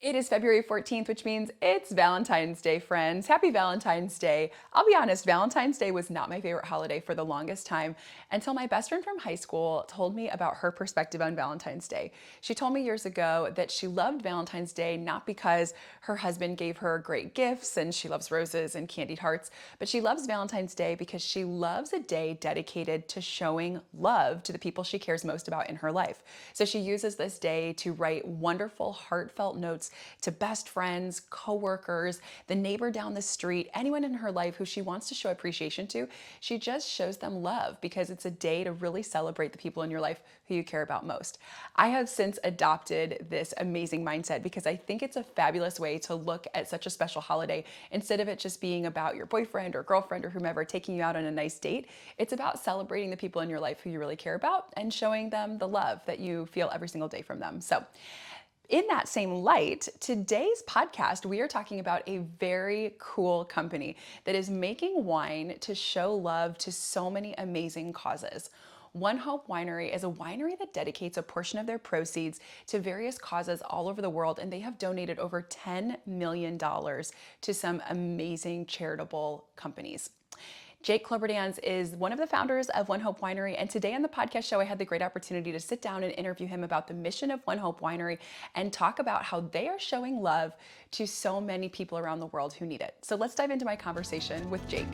It is February 14th, which means it's Valentine's Day, friends. Happy Valentine's Day. I'll be honest, Valentine's Day was not my favorite holiday for the longest time until my best friend from high school told me about her perspective on Valentine's Day. She told me years ago that she loved Valentine's Day not because her husband gave her great gifts and she loves roses and candied hearts, but she loves Valentine's Day because she loves a day dedicated to showing love to the people she cares most about in her life. So she uses this day to write wonderful, heartfelt notes to best friends, coworkers, the neighbor down the street, anyone in her life who she wants to show appreciation to. She just shows them love because it's a day to really celebrate the people in your life who you care about most. I have since adopted this amazing mindset because I think it's a fabulous way to look at such a special holiday. Instead of it just being about your boyfriend or girlfriend or whomever taking you out on a nice date, it's about celebrating the people in your life who you really care about and showing them the love that you feel every single day from them. So in that same light, today's podcast, we are talking about a very cool company that is making wine to show love to so many amazing causes. ONEHOPE Winery is a winery that dedicates a portion of their proceeds to various causes all over the world, and they have donated over $10 million to some amazing charitable companies. Jake Kloberdanz is one of the founders of ONEHOPE Winery, and today on the podcast show, I had the great opportunity to sit down and interview him about the mission of ONEHOPE Winery and talk about how they are showing love to so many people around the world who need it. So let's dive into my conversation with Jake.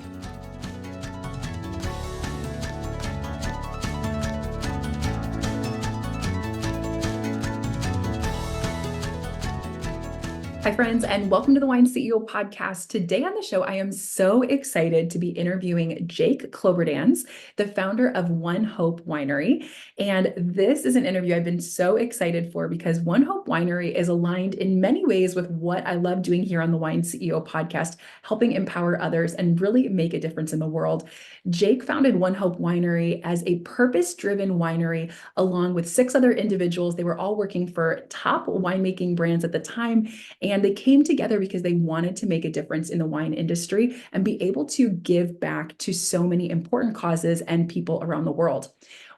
Hi, friends, and welcome to the Wine CEO podcast. Today on the show, I am so excited to be interviewing Jake Kloberdanz, the founder of ONEHOPE Winery. And this is an interview I've been so excited for because ONEHOPE Winery is aligned in many ways with what I love doing here on the Wine CEO podcast, helping empower others and really make a difference in the world. Jake founded ONEHOPE Winery as a purpose-driven winery along with 6 other individuals. They were all working for top winemaking brands at the time. And they came together because they wanted to make a difference in the wine industry and be able to give back to so many important causes and people around the world.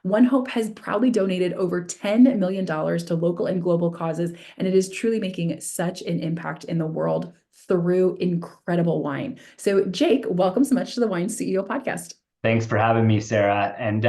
ONEHOPE has proudly donated over $10 million to local and global causes, and it is truly making such an impact in the world through incredible wine. So, Jake, welcome so much to the Wine CEO podcast. Thanks for having me, Sarah. And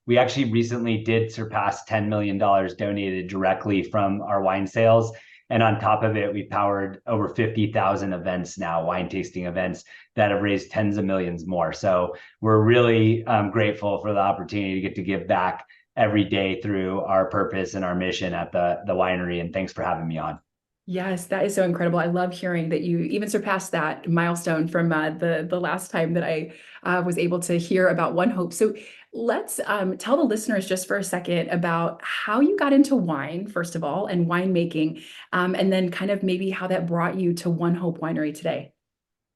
we actually recently did surpass $10 million donated directly from our wine sales. And on top of it, we powered over 50,000 events now, wine tasting events that have raised tens of millions more. So we're really grateful for the opportunity to get to give back every day through our purpose and our mission at the winery. And thanks for having me on. Yes, that is so incredible. I love hearing that you even surpassed that milestone from the last time that I was able to hear about ONEHOPE. So let's tell the listeners just for a second about how you got into wine, first of all, and winemaking, and then kind of maybe how that brought you to ONEHOPE Winery today.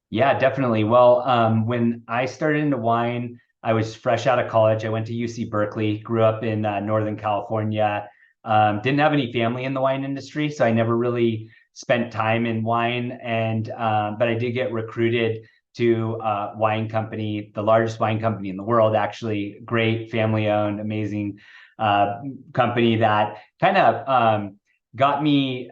Yeah, definitely. Well, when I started into wine, I was fresh out of college. I went to UC Berkeley, grew up in Northern California. Didn't have any family in the wine industry, so I never really spent time in wine. And but I did get recruited to a wine company, the largest wine company in the world, actually. Great family-owned, amazing company that kind of got me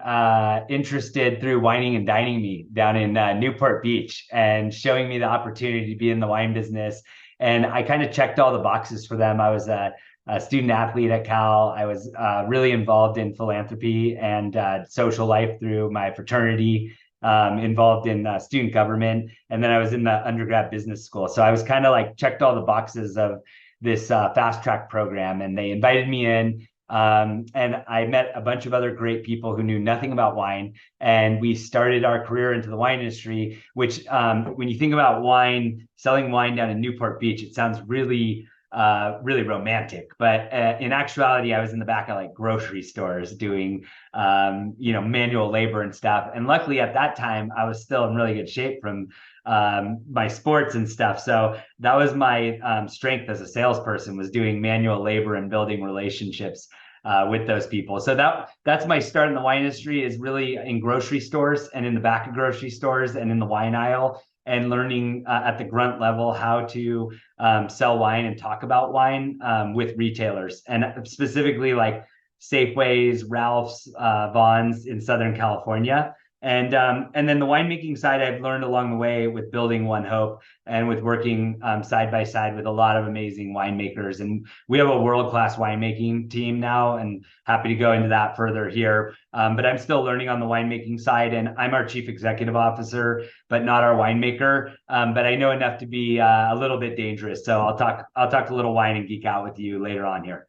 interested through wining and dining me down in Newport Beach and showing me the opportunity to be in the wine business. And I kind of checked all the boxes for them. I was a student athlete at Cal. I was really involved in philanthropy and social life through my fraternity, involved in student government. And then I was in the undergrad business school. So I was kind of like checked all the boxes of this fast track program, and they invited me in. And I met a bunch of other great people who knew nothing about wine. And we started our career into the wine industry, which when you think about wine, selling wine down in Newport Beach, it sounds really really romantic. But in actuality, I was in the back of like grocery stores doing, manual labor and stuff. And luckily at that time, I was still in really good shape from my sports and stuff. So that was my strength as a salesperson, was doing manual labor and building relationships with those people. So that's my start in the wine industry, is really in grocery stores and in the back of grocery stores and in the wine aisle, and learning at the grunt level how to sell wine and talk about wine with retailers, and specifically like Safeways, Ralph's, Vaughn's in Southern California. And then the winemaking side, I've learned along the way with building One Hope and with working side by side with a lot of amazing winemakers. And we have a world-class winemaking team now, and happy to go into that further here. But I'm still learning on the winemaking side, and I'm our chief executive officer, but not our winemaker. But I know enough to be a little bit dangerous. So I'll talk a little wine and geek out with you later on here.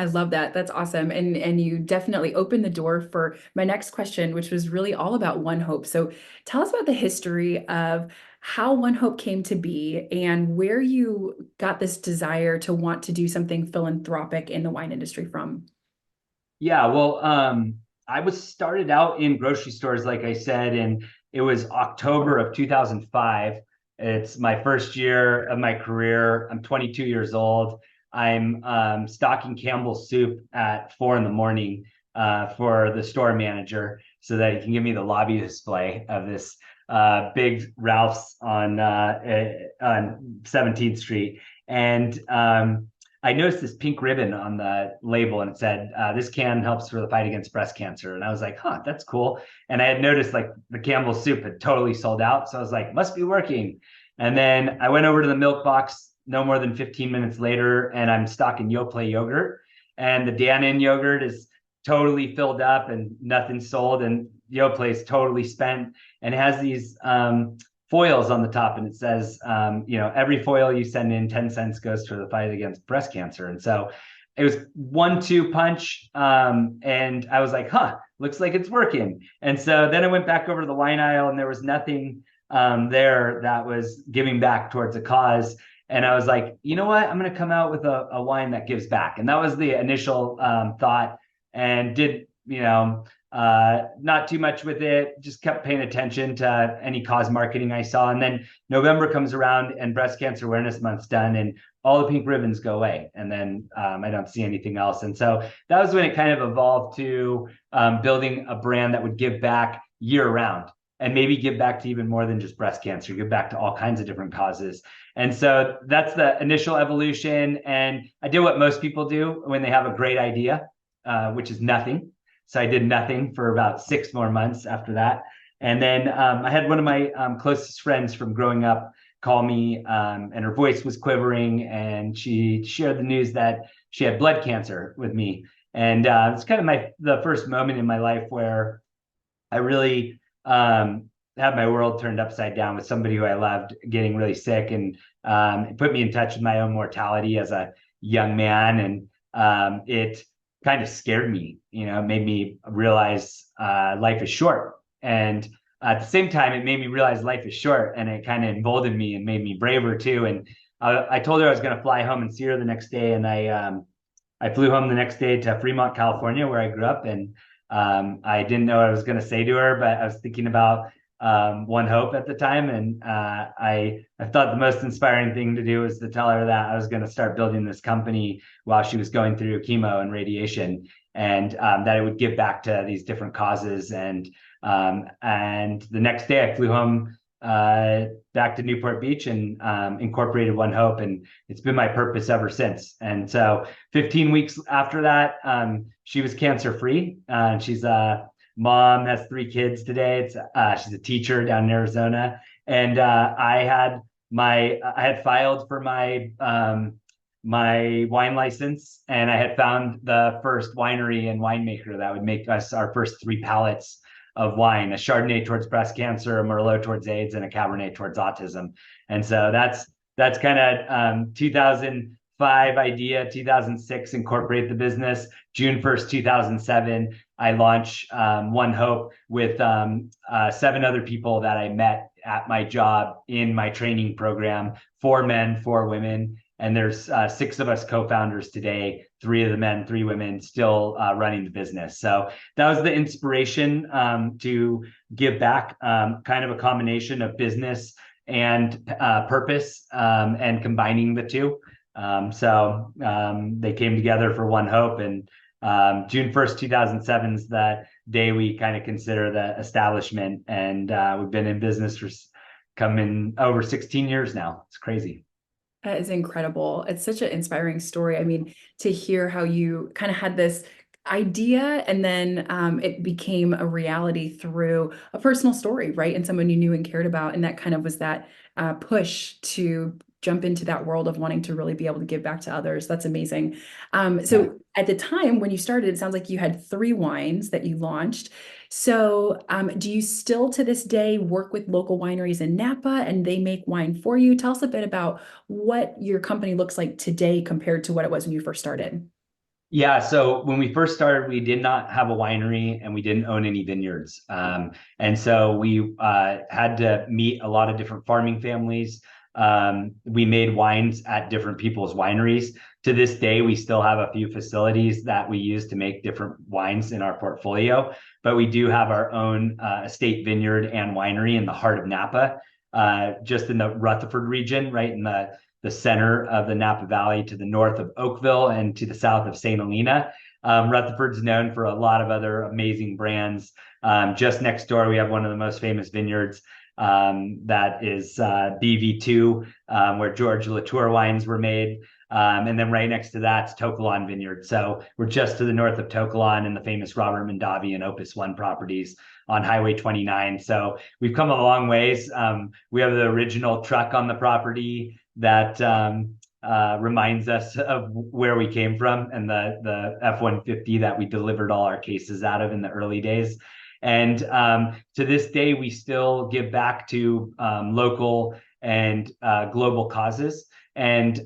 I love that. That's awesome. And you definitely opened the door for my next question, which was really all about One Hope. So tell us about the history of how One Hope came to be and where you got this desire to want to do something philanthropic in the wine industry from. Yeah, well, I was started out in grocery stores, like I said, and it was October of 2005. It's my first year of my career. I'm 22 years old. I'm stocking Campbell's soup at 4 in the morning for the store manager so that he can give me the lobby display of this big Ralph's on 17th Street. And I noticed this pink ribbon on the label and it said, this can helps for the fight against breast cancer. And I was like, huh, that's cool. And I had noticed like the Campbell's soup had totally sold out. So I was like, must be working. And then I went over to the milk box no more than 15 minutes later, and I'm stocking Yoplait yogurt. And the Dannon yogurt is totally filled up and nothing sold. And Yoplait is totally spent and it has these foils on the top, and it says, every foil you send in, 10 cents goes to the fight against breast cancer. And so it was 1-2 punch. And I was like, huh, looks like it's working. And so then I went back over to the wine aisle and there was nothing there that was giving back towards a cause. And I was like, you know what? I'm going to come out with a wine that gives back. And that was the initial thought, and did, not too much with it, just kept paying attention to any cause marketing I saw. And then November comes around and Breast Cancer Awareness Month's done and all the pink ribbons go away. And then I don't see anything else. And so that was when it kind of evolved to building a brand that would give back year round, and maybe give back to even more than just breast cancer, give back to all kinds of different causes. And so that's the initial evolution. And I did what most people do when they have a great idea, which is nothing. So I did nothing for about 6 more months after that. And then I had one of my closest friends from growing up call me, and her voice was quivering, and she shared the news that she had blood cancer with me. And it's kind of the first moment in my life where I really had my world turned upside down with somebody who I loved getting really sick, and it put me in touch with my own mortality as a young man. And it kind of scared me, made me realize life is short. And at the same time, it made me realize life is short, and it kind of emboldened me and made me braver too. And I told her I was going to fly home and see her the next day. And I flew home the next day to Fremont, California, where I grew up. And I didn't know what I was going to say to her, but I was thinking about One Hope at the time. And I thought the most inspiring thing to do was to tell her that I was going to start building this company while she was going through chemo and radiation, and that it would give back to these different causes. And the next day I flew home back to Newport Beach and incorporated One Hope, and it's been my purpose ever since. And so 15 weeks after that, she was cancer free. She's a mom, has 3 kids today. She's a teacher down in Arizona. And I had filed for my wine license, and I had found the first winery and winemaker that would make us our first 3 pallets of wine: a Chardonnay towards breast cancer, a Merlot towards AIDS, and a Cabernet towards autism. And so that's kind of 2005 idea, 2006 incorporate the business. June 1st, 2007, I launched One Hope with 7 other people that I met at my job in my training program, 4 men, 4 women. And there's 6 of us co-founders today, 3 of the men, 3 women, still running the business. So that was the inspiration to give back, kind of a combination of business and purpose, and combining the two. So they came together for One Hope, and June 1st, 2007 is the day we kind of consider the establishment. And we've been in business for coming over 16 years now. It's crazy. That is incredible. It's such an inspiring story. I mean, to hear how you kind of had this idea, and then it became a reality through a personal story, right? And someone you knew and cared about, and that kind of was that push to jump into that world of wanting to really be able to give back to others. That's amazing. Yeah. So at the time when you started, it sounds like you had three wines that you launched. So do you still to this day work with local wineries in Napa and they make wine for you? Tell us a bit about what your company looks like today compared to what it was when you first started. Yeah, so when we first started, we did not have a winery and we didn't own any vineyards. And so we had to meet a lot of different farming families. We made wines at different people's wineries. To this day, we still have a few facilities that we use to make different wines in our portfolio, but we do have our own estate vineyard and winery in the heart of Napa, just in the Rutherford region, right in the center of the Napa Valley to the north of Oakville and to the south of St. Helena. Rutherford's known for a lot of other amazing brands. Just next door, we have one of the most famous vineyards that is BV2, where George Latour wines were made. And then right next to that's Tokelon Vineyard. So we're just to the north of Tokelon and the famous Robert Mondavi and Opus One properties on Highway 29. So we've come a long ways. We have the original truck on the property that reminds us of where we came from, and the F-150 that we delivered all our cases out of in the early days. And to this day, we still give back to local and global causes. And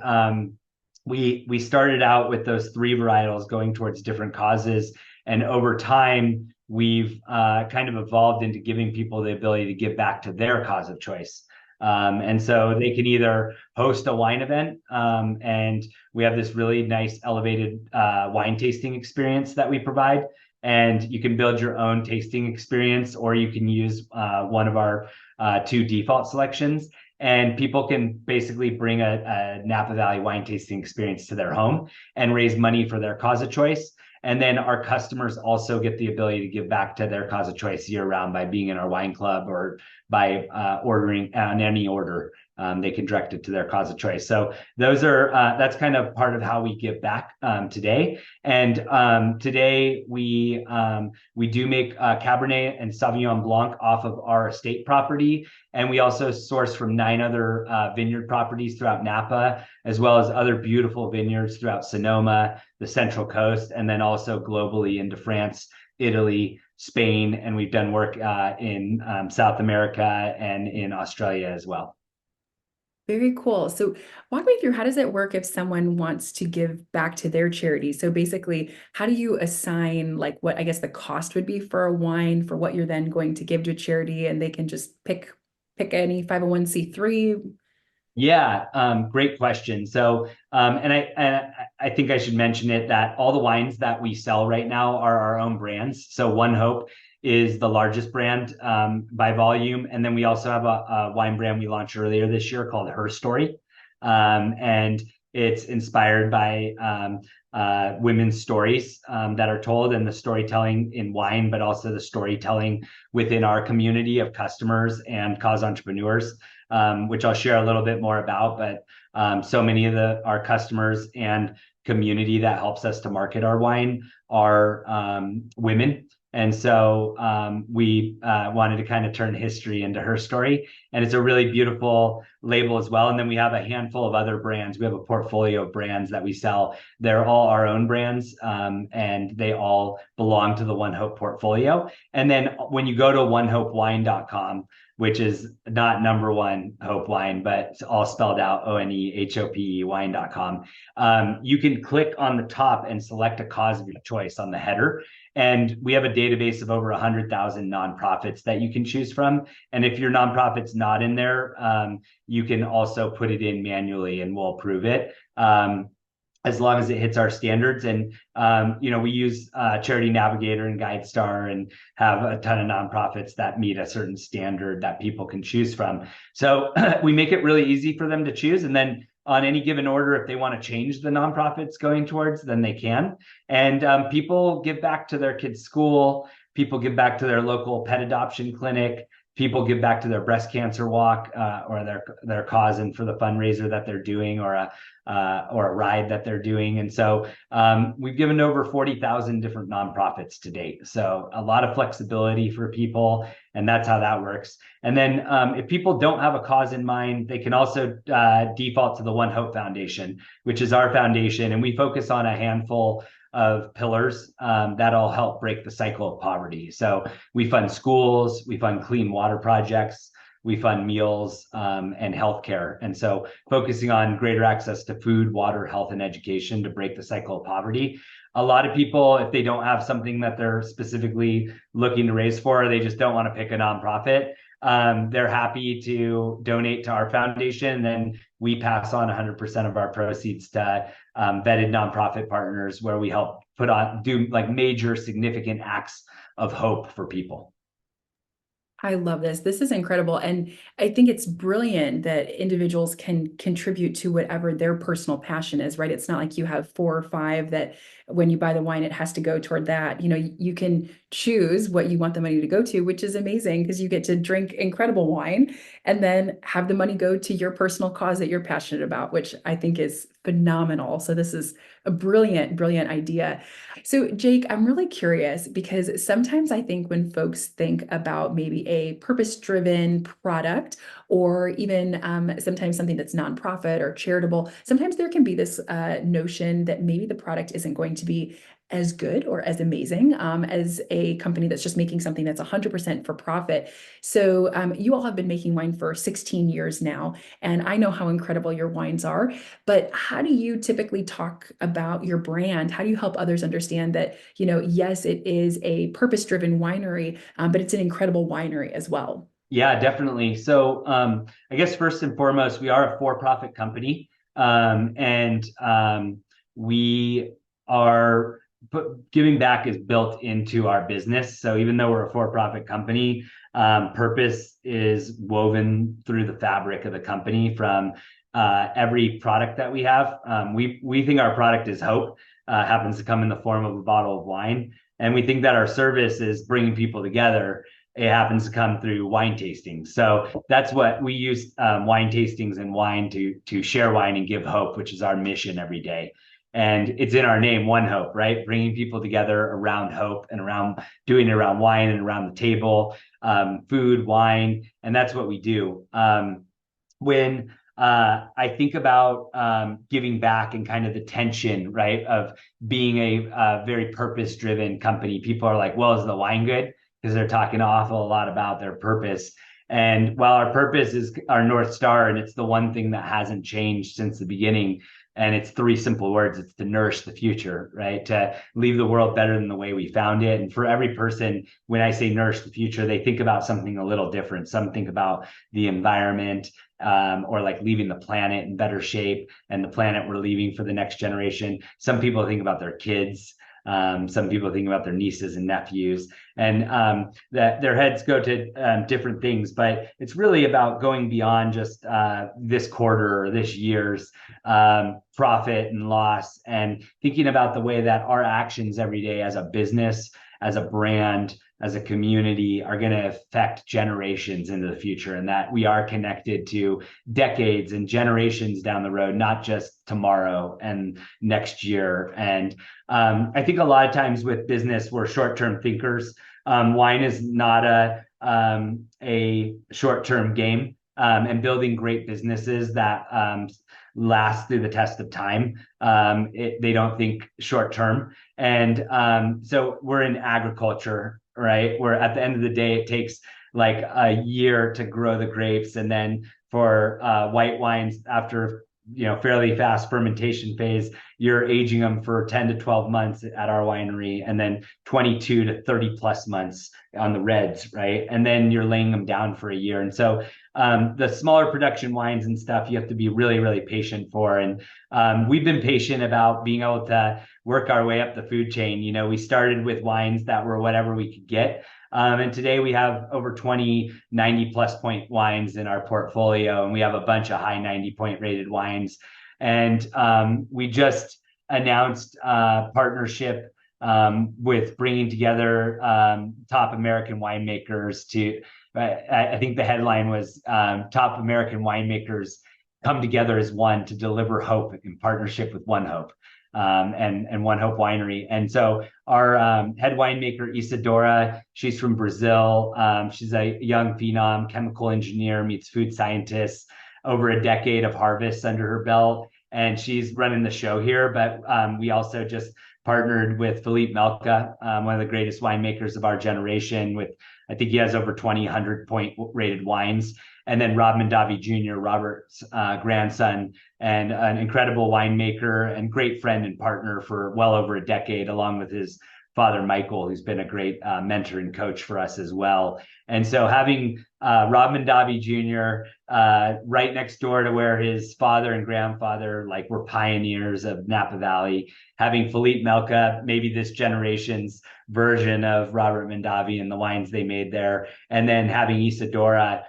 we started out with those three varietals going towards different causes. And over time, we've kind of evolved into giving people the ability to give back to their cause of choice. And so they can either host a wine event, and we have this really nice elevated wine tasting experience that we provide. And you can build your own tasting experience, or you can use one of our two default selections. And people can basically bring a Napa Valley wine tasting experience to their home and raise money for their cause of choice. And then our customers also get the ability to give back to their cause of choice year round by being in our wine club or by ordering on any order. They can direct it to their cause of choice. So those are that's kind of part of how we give back today. And today we do make Cabernet and Sauvignon Blanc off of our estate property, and we also source from 9 other vineyard properties throughout Napa, as well as other beautiful vineyards throughout Sonoma, the Central Coast, and then also globally into France, Italy, Spain, and we've done work in South America and in Australia as well. Very cool. So walk me through, how does it work if someone wants to give back to their charity? So basically, how do you assign like what I guess the cost would be for a wine for what you're then going to give to a charity, and they can just pick any 501(c)(3)? Yeah, great question. So, and I think I should mention it that all the wines that we sell right now are our own brands. So ONEHOPE is the largest brand by volume, and then we also have a wine brand we launched earlier this year called Her Story, and it's inspired by women's stories that are told, and the storytelling in wine, but also the storytelling within our community of customers and cause entrepreneurs, which I'll share a little bit more about. But so many of our customers and community that helps us to market our wine are women. And so we wanted to kind of turn history into her story. And it's a really beautiful label as well. And then we have a handful of other brands. We have a portfolio of brands that we sell. They're all our own brands, and they all belong to the ONEHOPE portfolio. And then when you go to onehopewine.com, which is not number one Hope Wine, but it's all spelled out ONEHOPE wine.com. You can click on the top and select a cause of your choice on the header. And we have a database of over 100,000 nonprofits that you can choose from. And if your nonprofit's not in there, you can also put it in manually and we'll approve it. As long as it hits our standards. And, we use Charity Navigator and GuideStar and have a ton of nonprofits that meet a certain standard that people can choose from. So we make it really easy for them to choose. And then on any given order, if they want to change the nonprofits going towards, then they can. And people give back to their kids' school. People give back to their local pet adoption clinic. people give back to their breast cancer walk or their cause and for the fundraiser that they're doing or a ride that they're doing. And so we've given to over 40,000 different nonprofits to date. So a lot of flexibility for people, and that's how that works. And then if people don't have a cause in mind, they can also default to the One Hope Foundation, which is our foundation. And we focus on a handful of pillars that'll help break the cycle of poverty. So we fund schools, we fund clean water projects, we fund meals and healthcare. And so focusing on greater access to food, water, health, and education to break the cycle of poverty. A lot of people, if they don't have something that they're specifically looking to raise for, they just don't want to pick a nonprofit. They're happy to donate to our foundation. And then we pass on 100% of our proceeds to vetted nonprofit partners where we help do like major significant acts of hope for people. I love this. This is incredible. And I think it's brilliant that individuals can contribute to whatever their personal passion is, right? It's not like you have four or five that when you buy the wine, it has to go toward that. You can choose what you want the money to go to, which is amazing because you get to drink incredible wine and then have the money go to your personal cause that you're passionate about, which I think is phenomenal. So this is a brilliant, brilliant idea. So, Jake, I'm really curious because sometimes I think when folks think about maybe a purpose-driven product or even sometimes something that's nonprofit or charitable, sometimes there can be this notion that maybe the product isn't going to be as good or as amazing as a company that's just making something that's 100% for profit. So you all have been making wine for 16 years now, and I know how incredible your wines are, but how do you typically talk about your brand? How do you help others understand that, yes, it is a purpose-driven winery, but it's an incredible winery as well? Yeah, definitely. So I guess first and foremost, we are a for-profit company, and we are giving back is built into our business. So even though we're a for-profit company, purpose is woven through the fabric of the company from every product that we have. We think our product is hope, happens to come in the form of a bottle of wine. And we think that our service is bringing people together. It happens to come through wine tastings. So that's what we use, wine tastings and wine to share wine and give hope, which is our mission every day. And it's in our name, One Hope, right? Bringing people together around hope and around doing it around wine and around the table, food, wine. And that's what we do. When I think about giving back and kind of the tension, right, of being a very purpose-driven company, people are like, well, is the wine good? Because they're talking an awful lot about their purpose. And while our purpose is our North Star, and it's the one thing that hasn't changed since the beginning, and it's three simple words, it's to nourish the future, right? To leave the world better than the way we found it. And for every person, when I say nourish the future, they think about something a little different. Some think about the environment, or like leaving the planet in better shape and the planet we're leaving for the next generation. Some people think about their kids. Some people think about their nieces and nephews, and that their heads go to different things. But it's really about going beyond just this quarter or this year's profit and loss, and thinking about the way that our actions every day as a business, as a brand, as a community are going to affect generations into the future, and that we are connected to decades and generations down the road, not just tomorrow and next year. And I think a lot of times with business, we're short-term thinkers. Wine is not a short-term game, and building great businesses that last through the test of time. They don't think short-term. And so we're in agriculture, right? Where at the end of the day, it takes like a year to grow the grapes. And then for white wines, after fairly fast fermentation phase, you're aging them for 10 to 12 months at our winery, and then 22 to 30 plus months on the reds, right? And then you're laying them down for a year. And so the smaller production wines and stuff, you have to be really, really patient for. And we've been patient about being able to work our way up the food chain. We started with wines that were whatever we could get. And today we have over 20 90 plus point wines in our portfolio, and we have a bunch of high 90 point rated wines. And we just announced a partnership with bringing together top American winemakers to, I think the headline was top American winemakers come together as one to deliver hope in partnership with ONEHOPE. And ONEHOPE Winery. And so our head winemaker, Isadora, she's from Brazil. She's a young phenom, chemical engineer, meets food scientist, over a decade of harvests under her belt. And she's running the show here. But we also just partnered with Philippe Melka, one of the greatest winemakers of our generation, with, I think he has over 2,000 point rated wines. And then Rob Mondavi Jr., Robert's grandson, and an incredible winemaker and great friend and partner for well over a decade, along with his father, Michael, who's been a great mentor and coach for us as well. And so having Rob Mondavi Jr. Right next door to where his father and grandfather were pioneers of Napa Valley, having Philippe Melka, maybe this generation's version of Robert Mondavi and the wines they made there, and then having Isadora,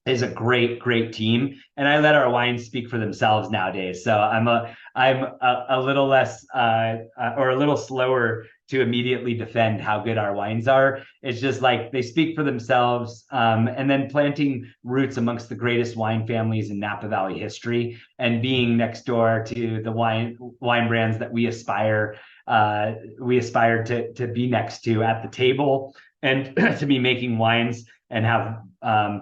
is a great team, and I let our wines speak for themselves nowadays. So I'm a little less or a little slower to immediately defend how good our wines are. It's just they speak for themselves, and then planting roots amongst the greatest wine families in Napa Valley history, and being next door to the wine brands that we aspire to be next to at the table, and to be making wines and have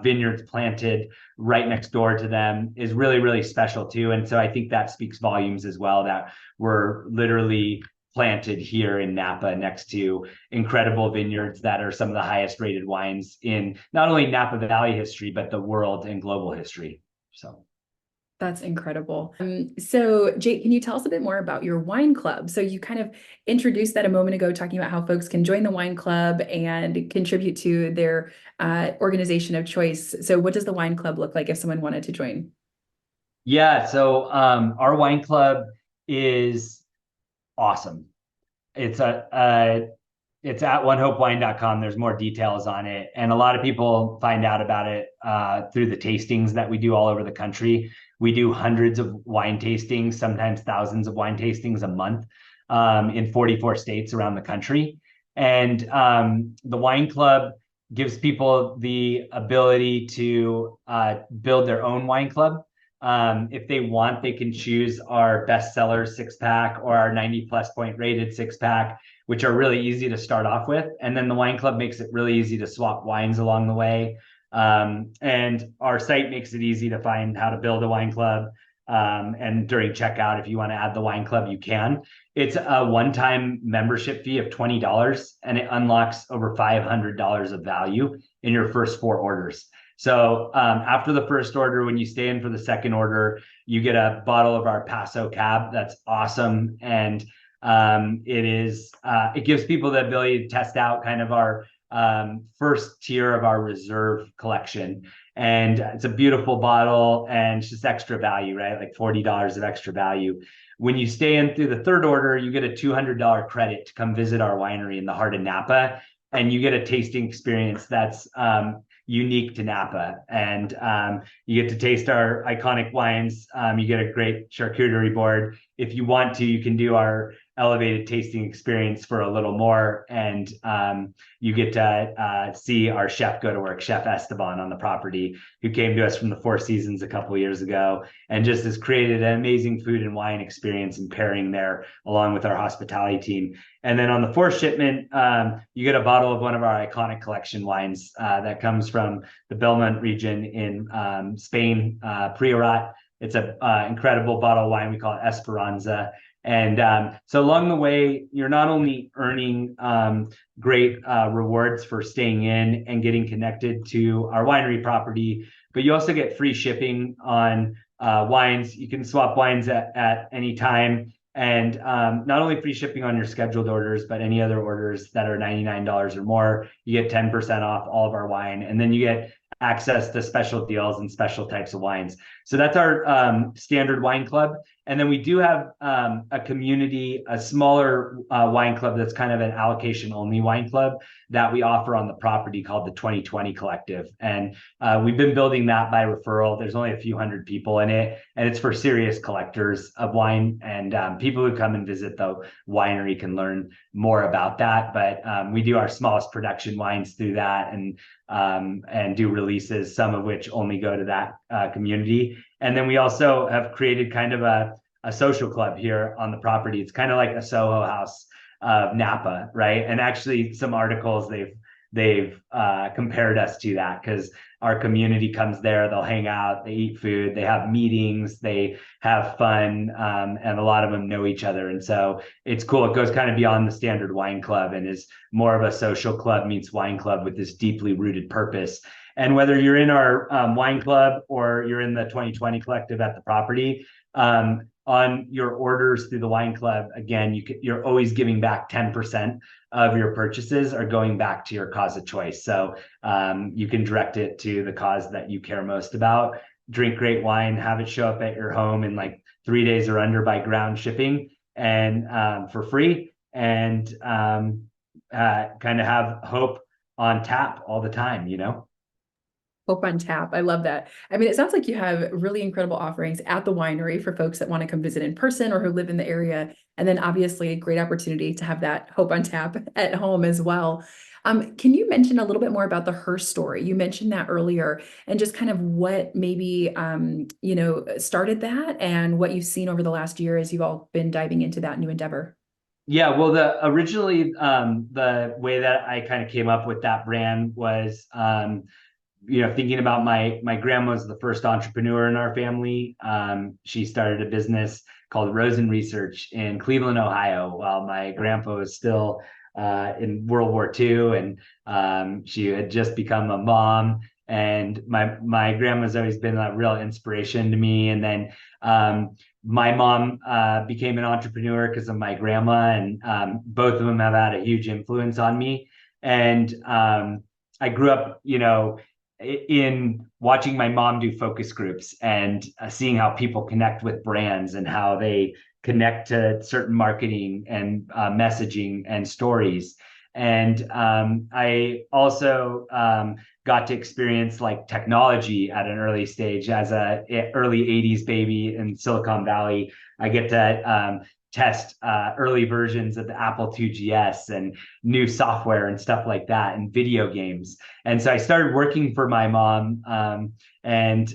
vineyards planted right next door to them is really special too. And so I think that speaks volumes as well, that we're literally planted here in Napa next to incredible vineyards that are some of the highest rated wines in not only Napa Valley history, but the world and global history. So that's incredible. So Jake, can you tell us a bit more about your wine club? So you kind of introduced that a moment ago, talking about how folks can join the wine club and contribute to their organization of choice. So what does the wine club look like if someone wanted to join? Yeah, so our wine club is awesome. It's it's at onehopewine.com. There's more details on it. And a lot of people find out about it through the tastings that we do all over the country. We do hundreds of wine tastings, sometimes thousands of wine tastings a month in 44 states around the country. And the wine club gives people the ability to build their own wine club. If they want, they can choose our bestseller 6-pack or our 90+ point rated 6-pack, which are really easy to start off with. And then the wine club makes it really easy to swap wines along the way. And our site makes it easy to find how to build a wine club. And during checkout, if you want to add the wine club, you can. It's a one-time membership fee of $20, and it unlocks over $500 of value in your first 4 orders. So after the first order, when you stay in for the second order, you get a bottle of our Paso Cab. That's awesome. And it gives people the ability to test out kind of our first tier of our reserve collection. And it's a beautiful bottle, and it's just extra value, right? Like $40 of extra value. When you stay in through the third order, you get a $200 credit to come visit our winery in the heart of Napa, and you get a tasting experience that's unique to Napa. And you get to taste our iconic wines. You get a great charcuterie board. If you want to, you can do our elevated tasting experience for a little more, and you get to see our chef go to work, Chef Esteban on the property, who came to us from the Four Seasons a couple of years ago, and just has created an amazing food and wine experience and pairing there along with our hospitality team. And then on the fourth shipment, you get a bottle of one of our iconic collection wines that comes from the Belmont region in Spain, Priorat. It's an incredible bottle of wine. We call it Esperanza. And so along the way, you're not only earning great rewards for staying in and getting connected to our winery property, but you also get free shipping on wines. You can swap wines at any time. And not only free shipping on your scheduled orders, but any other orders that are $99 or more, you get 10% off all of our wine. And then you get access to special deals and special types of wines. So that's our standard wine club. And then we do have a community, a smaller wine club that's kind of an allocation only wine club that we offer on the property called the 2020 Collective. And we've been building that by referral. There's only a few hundred people in it, and it's for serious collectors of wine. And people who come and visit the winery can learn more about that. But we do our smallest production wines through that, and do releases, some of which only go to that community. And then we also have created kind of a social club here on the property. It's kind of like a Soho House of Napa, right? And actually, some articles they've compared us to that, because our community comes there, they'll hang out, they eat food, they have meetings, they have fun, and a lot of them know each other. And so it's cool. It goes kind of beyond the standard wine club and is more of a social club meets wine club with this deeply rooted purpose. And whether you're in our wine club or you're in the 2020 Collective at the property, on your orders through the wine club, again, you're always giving back 10% of your purchases are going back to your cause of choice. So you can direct it to the cause that you care most about. Drink great wine, have it show up at your home in like 3 days or under by ground shipping, and for free, and kind of have hope on tap all the time, you know? Hope on tap. I love that. I mean, it sounds like you have really incredible offerings at the winery for folks that want to come visit in person or who live in the area. And then obviously a great opportunity to have that hope on tap at home as well. Can you mention a little bit more about the Hearst story? You mentioned that earlier, and just kind of what maybe, started that and what you've seen over the last year as you've all been diving into that new endeavor. Yeah, well, originally the way that I kind of came up with that brand was thinking about my grandma was the first entrepreneur in our family. She started a business called Rosen Research in Cleveland, Ohio, while my grandpa was still in World War II, and she had just become a mom. And my grandma's always been a real inspiration to me. And then my mom became an entrepreneur because of my grandma, and both of them have had a huge influence on me. And I grew up, in watching my mom do focus groups and seeing how people connect with brands and how they connect to certain marketing and messaging and stories. And I also got to experience like technology at an early stage as a early 80s baby in Silicon Valley. I get to test early versions of the Apple IIgs and new software and stuff like that, and video games. And so I started working for my mom, and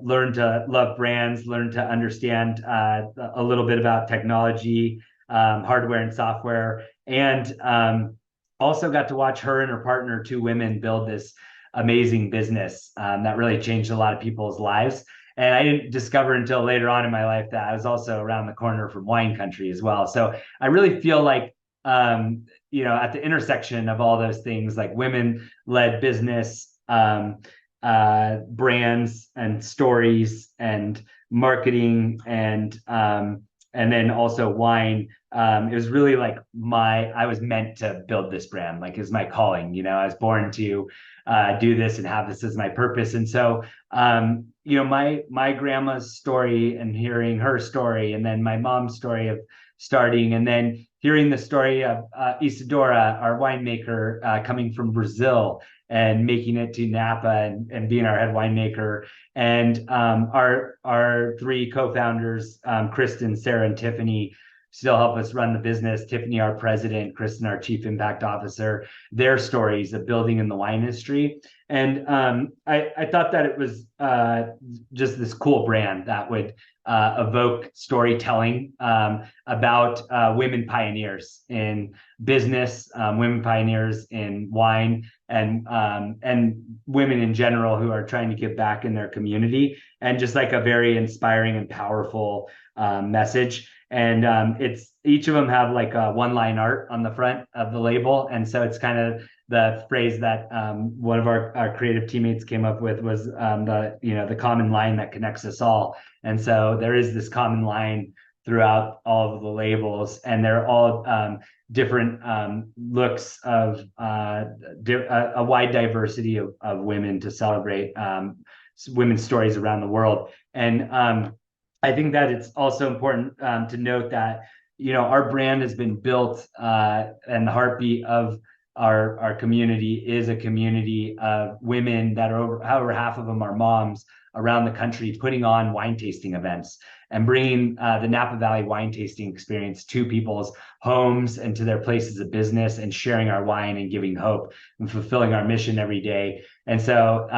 learned to love brands, learned to understand a little bit about technology, hardware and software, and also got to watch her and her partner, two women, build this amazing business that really changed a lot of people's lives. And I didn't discover until later on in my life that I was also around the corner from wine country as well. So I really feel like, at the intersection of all those things, like women-led business, brands and stories and marketing, and then also wine. It was really like I was meant to build this brand, like is my calling. I was born to do this and have this as my purpose. And so, my grandma's story and hearing her story, and then my mom's story of starting, and then hearing the story of Isadora, our winemaker, coming from Brazil and making it to Napa and being our head winemaker, and our three co-founders, Kristen, Sarah, and Tiffany, still help us run the business. Tiffany, our president, Kristen, our chief impact officer, their stories of building in the wine industry. And I thought that it was just this cool brand that would evoke storytelling about women pioneers in business, women pioneers in wine, and women in general who are trying to give back in their community, and just like a very inspiring and powerful message. And it's each of them have like a one-line art on the front of the label, and so it's kind of the phrase that one of our creative teammates came up with was the common line that connects us all. And so there is this common line throughout all of the labels, and they're all different looks of a wide diversity of women to celebrate women's stories around the world. And I think that it's also important to note that, our brand has been built, and the heartbeat of our community is a community of women that are over half of them are moms around the country, putting on wine tasting events and bringing the Napa Valley wine tasting experience to people's homes and to their places of business, and sharing our wine and giving hope and fulfilling our mission every day. And so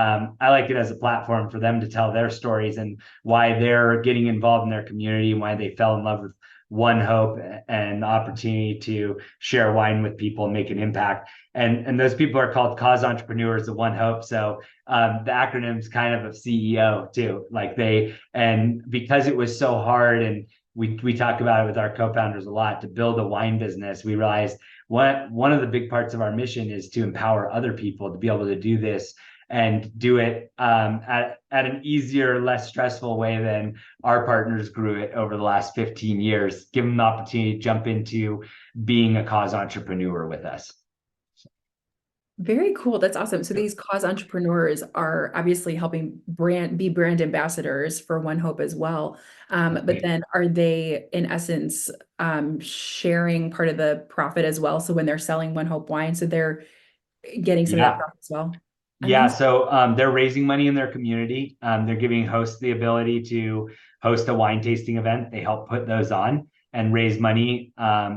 I like it as a platform for them to tell their stories and why they're getting involved in their community and why they fell in love with ONEHOPE and the opportunity to share wine with people and make an impact. And those people are called cause entrepreneurs of ONEHOPE. So the acronym's kind of CEO too. And because it was so hard, and we talk about it with our co-founders a lot, to build a wine business, we realized one of the big parts of our mission is to empower other people to be able to do this and do it at an easier, less stressful way than our partners grew it over the last 15 years. Give them the opportunity to jump into being a cause entrepreneur with us. Very cool. That's awesome. So these cause entrepreneurs are obviously helping be brand ambassadors for ONEHOPE as well. But then are they in essence sharing part of the profit as well? So when they're selling ONEHOPE wine, so they're getting some of that profit as well. Yeah, so they're raising money in their community. They're giving hosts the ability to host a wine tasting event. They help put those on and raise money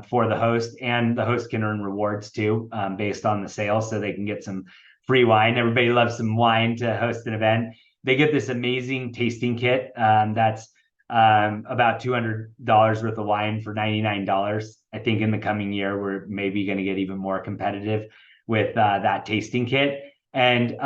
for the host, and the host can earn rewards too, based on the sales, so they can get some free wine. Everybody loves some wine to host an event. They get this amazing tasting kit that's about $200 worth of wine for $99. I think in the coming year, we're maybe going to get even more competitive with that tasting kit. And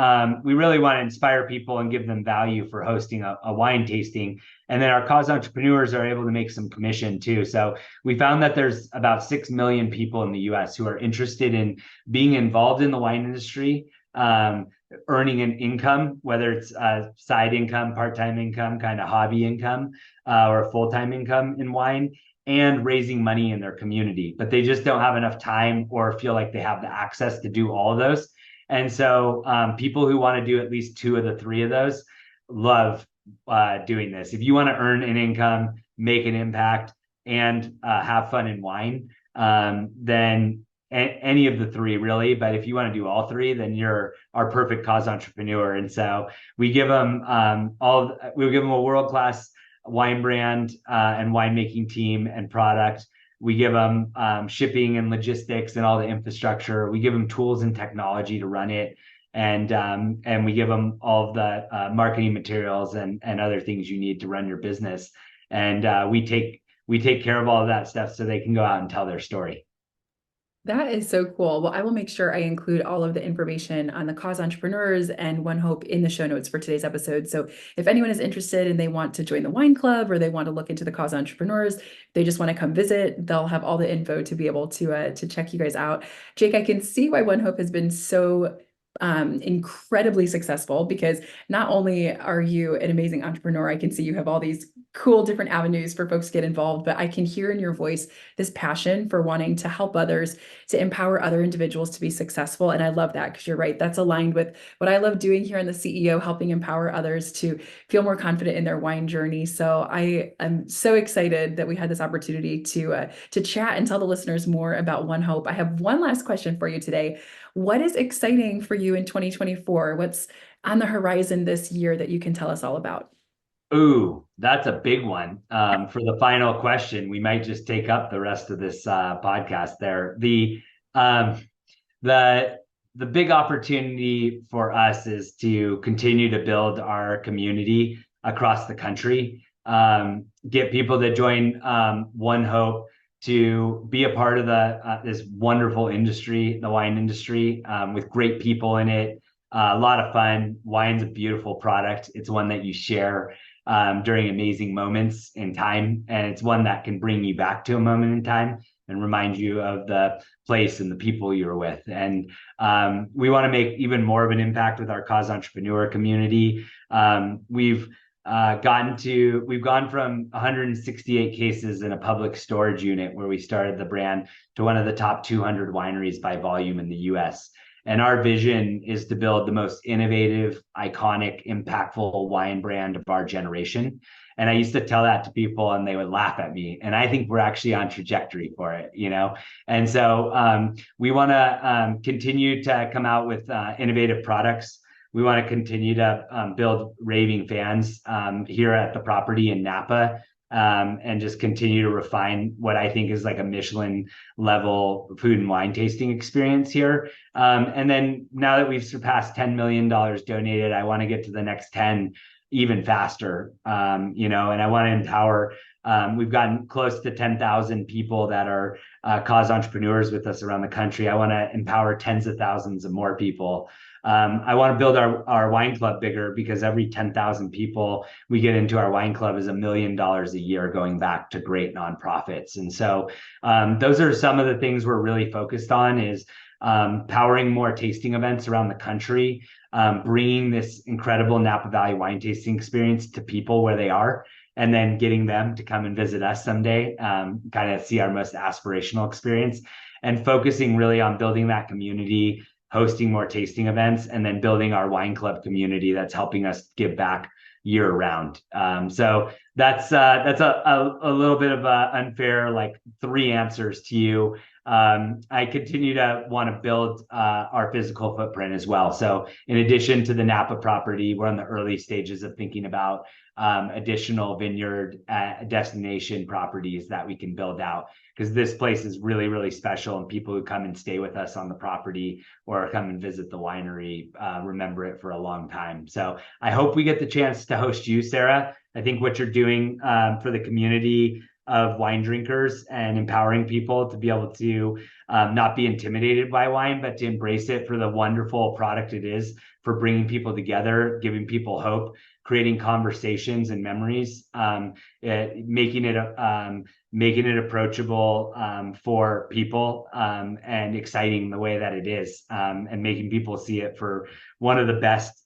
we really want to inspire people and give them value for hosting a wine tasting. And then our cause entrepreneurs are able to make some commission too. So we found that there's about 6 million people in the US who are interested in being involved in the wine industry, earning an income, whether it's a side income, part-time income, kind of hobby income, or a full-time income in wine, and raising money in their community. But they just don't have enough time or feel like they have the access to do all of those. And so people who want to do at least 2 of the 3 of those love doing this. If you want to earn an income, make an impact, and have fun in wine, then any of the 3 really. But if you want to do all 3, then you're our perfect cause entrepreneur. And so we give them a world-class wine brand and winemaking team and product. We give them shipping and logistics and all the infrastructure. We give them tools and technology to run it. And we give them all of the marketing materials and other things you need to run your business. And we take care of all of that stuff so they can go out and tell their story. That is so cool. Well, I will make sure I include all of the information on the cause entrepreneurs and ONEHOPE in the show notes for today's episode. So if anyone is interested and they want to join the wine club, or they want to look into the cause entrepreneurs, they just want to come visit, they'll have all the info to be able to check you guys out. Jake, I can see why ONEHOPE has been so incredibly successful, because not only are you an amazing entrepreneur, I can see you have all these cool different avenues for folks to get involved, but I can hear in your voice this passion for wanting to help others, to empower other individuals to be successful. And I love that, because you're right, that's aligned with what I love doing here on the CEO, helping empower others to feel more confident in their wine journey. So I am so excited that we had this opportunity to chat and tell the listeners more about ONEHOPE. I have one last question for you today. What is exciting for you in 2024? What's on the horizon this year that you can tell us all about? Ooh, that's a big one. For the final question, we might just take up the rest of this podcast there. The big opportunity for us is to continue to build our community across the country, get people to join ONEHOPE, to be a part of this wonderful industry, the wine industry, with great people in it. A lot of fun. Wine's a beautiful product. It's one that you share during amazing moments in time. And it's one that can bring you back to a moment in time and remind you of the place and the people you were with. And we want to make even more of an impact with our cause entrepreneur community. We've gone from 168 cases in a public storage unit where we started the brand to one of the top 200 wineries by volume in the US. And our vision is to build the most innovative, iconic, impactful wine brand of our generation. And I used to tell that to people and they would laugh at me. And I think we're actually on trajectory for it, you know? And so we want to continue to come out with innovative products. We want to continue to build raving fans here at the property in Napa, and just continue to refine what I think is like a Michelin level food and wine tasting experience here. And then now that we've surpassed $10 million donated, I want to get to the next 10 even faster, you know, and I want to empower. We've gotten close to 10,000 people that are cause entrepreneurs with us around the country. I want to empower tens of thousands of more people. I want to build our wine club bigger, because every 10,000 people we get into our wine club is $1 million a year going back to great nonprofits. And so those are some of the things we're really focused on, is powering more tasting events around the country, bringing this incredible Napa Valley wine tasting experience to people where they are, and then getting them to come and visit us someday, kind of see our most aspirational experience, and focusing really on building that community, hosting more tasting events, and then building our wine club community that's helping us give back year round. So that's a little bit of a unfair, like 3 answers to you. I continue to want to build our physical footprint as well. So in addition to the Napa property, we're in the early stages of thinking about additional vineyard destination properties that we can build out, because this place is really, really special, and people who come and stay with us on the property or come and visit the winery remember it for a long time. So I hope we get the chance to host you, Sarah. I think what you're doing for the community of wine drinkers and empowering people to be able to not be intimidated by wine, but to embrace it for the wonderful product it is, for bringing people together, giving people hope, creating conversations and memories, making it approachable for people, and exciting the way that it is, and making people see it for one of the best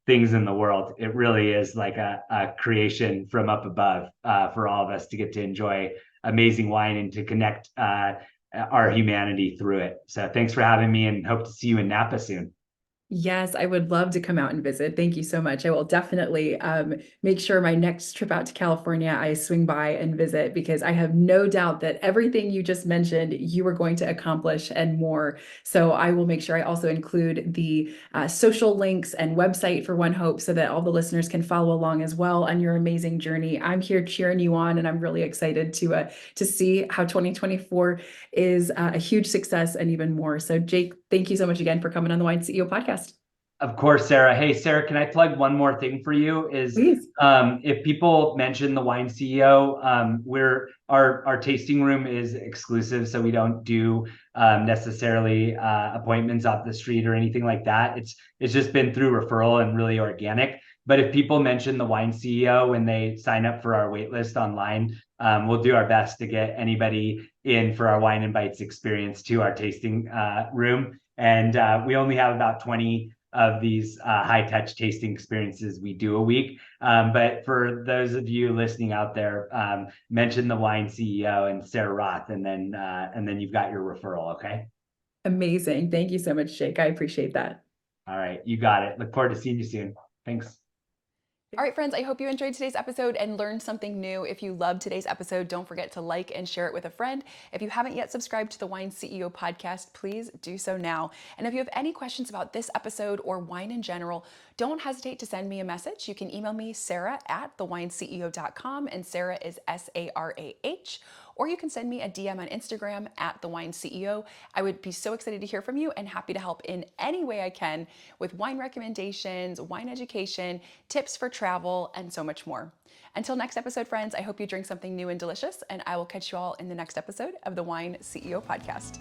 things in the world. It really is like a creation from up above for all of us to get to enjoy amazing wine and to connect our humanity through it. So thanks for having me, and hope to see you in Napa soon. Yes, I would love to come out and visit. Thank you so much. I will definitely make sure my next trip out to California, I swing by and visit, because I have no doubt that everything you just mentioned, you are going to accomplish and more. So I will make sure I also include the social links and website for ONEHOPE, so that all the listeners can follow along as well on your amazing journey. I'm here cheering you on, and I'm really excited to see how 2024 is a huge success and even more. So Jake, thank you so much again for coming on the Wine CEO podcast. Of course, Sarah. Hey, Sarah, can I plug one more thing for you? Is Please. If people mention the Wine CEO, our tasting room is exclusive, so we don't do necessarily appointments off the street or anything like that. It's just been through referral and really organic. But if people mention the Wine CEO when they sign up for our wait list online, we'll do our best to get anybody in for our Wine and Bites experience to our tasting room. And we only have about 20 of these high-touch tasting experiences we do a week. But for those of you listening out there, mention the Wine CEO and Sarah Roth, and then you've got your referral, okay? Amazing. Thank you so much, Jake. I appreciate that. All right, you got it. Look forward to seeing you soon. Thanks. All right, friends, I hope you enjoyed today's episode and learned something new. If you loved today's episode, don't forget to like and share it with a friend. If you haven't yet subscribed to the Wine CEO podcast, please do so now. And if you have any questions about this episode or wine in general, don't hesitate to send me a message. You can email me, sarah@thewineceo.com, and Sarah is SARAH. Or you can send me a DM on Instagram @TheWineCEO. I would be so excited to hear from you and happy to help in any way I can with wine recommendations, wine education, tips for travel, and so much more. Until next episode, friends, I hope you drink something new and delicious, and I will catch you all in the next episode of the Wine CEO podcast.